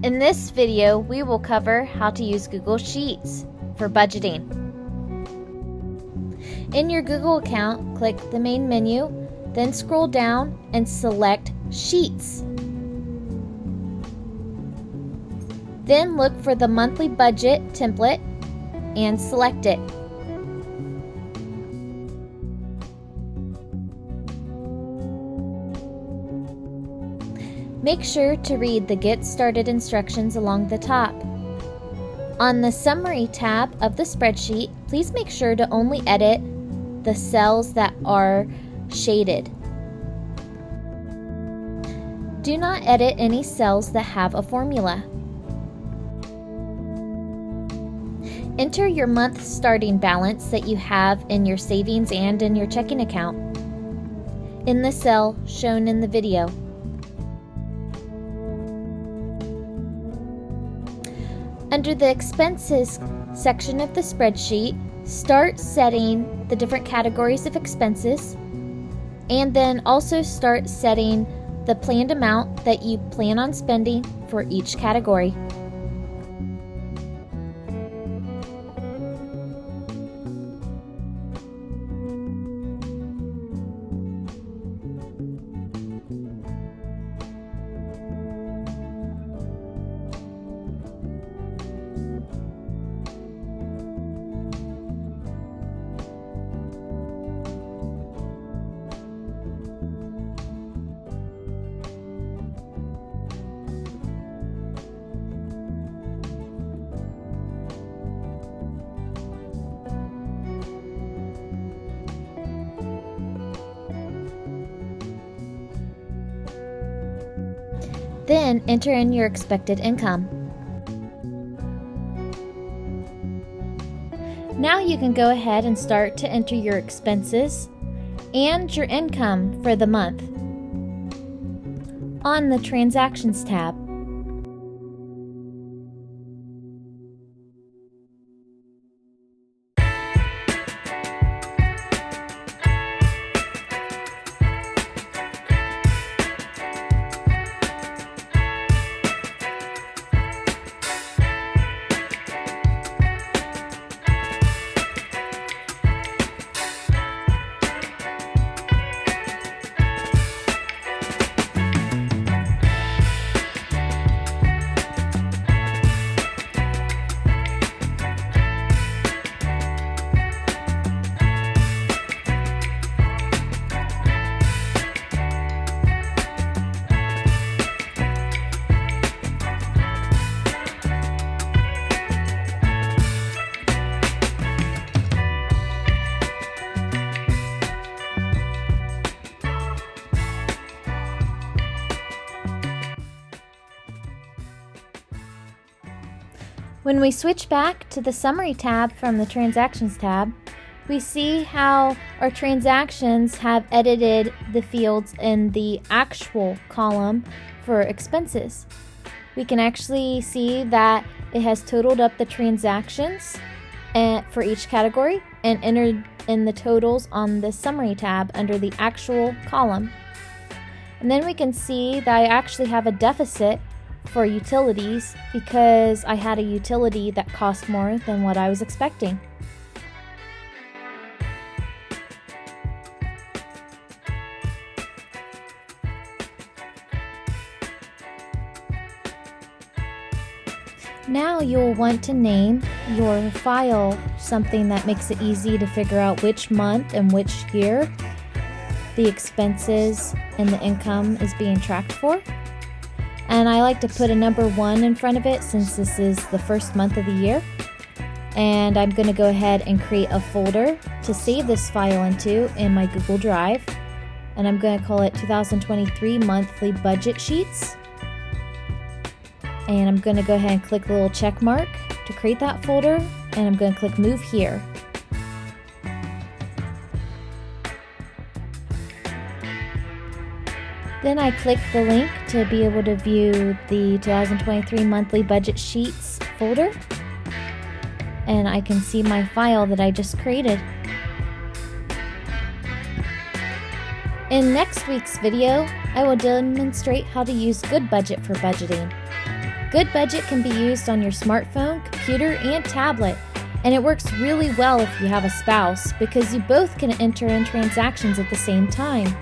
In this video, we will cover how to use Google Sheets for budgeting. In your Google account, click the main menu, then scroll down and select Sheets. Then look for the monthly budget template and select it. Make sure to read the Get Started instructions along the top. On the Summary tab of the spreadsheet, please make sure to only edit the cells that are shaded. Do not edit any cells that have a formula. Enter your month starting balance that you have in your savings and in your checking account in the cell shown in the video. Under the Expenses section of the spreadsheet, start setting the different categories of expenses, and then also start setting the planned amount that you plan on spending for each category. Then enter in your expected income. Now you can go ahead and start to enter your expenses and your income for the month on the Transactions tab. When we switch back to the Summary tab from the Transactions tab, we see how our transactions have edited the fields in the actual column for expenses. We can actually see that it has totaled up the transactions for each category and entered in the totals on the Summary tab under the actual column. And then we can see that I actually have a deficit for utilities because I had a utility that cost more than what I was expecting. Now you'll want to name your file something that makes it easy to figure out which month and which year the expenses and the income is being tracked for. And I like to put a number 1 in front of it since this is the first month of the year. And I'm going to go ahead and create a folder to save this file into in my Google Drive. And I'm going to call it 2023 Monthly Budget Sheets. And I'm going to go ahead and click the little check mark to create that folder. And I'm going to click Move Here. Then I click the link to be able to view the 2023 Monthly Budget Sheets folder. And I can see my file that I just created. In next week's video, I will demonstrate how to use Goodbudget for budgeting. Goodbudget can be used on your smartphone, computer, and tablet, and it works really well if you have a spouse because you both can enter in transactions at the same time.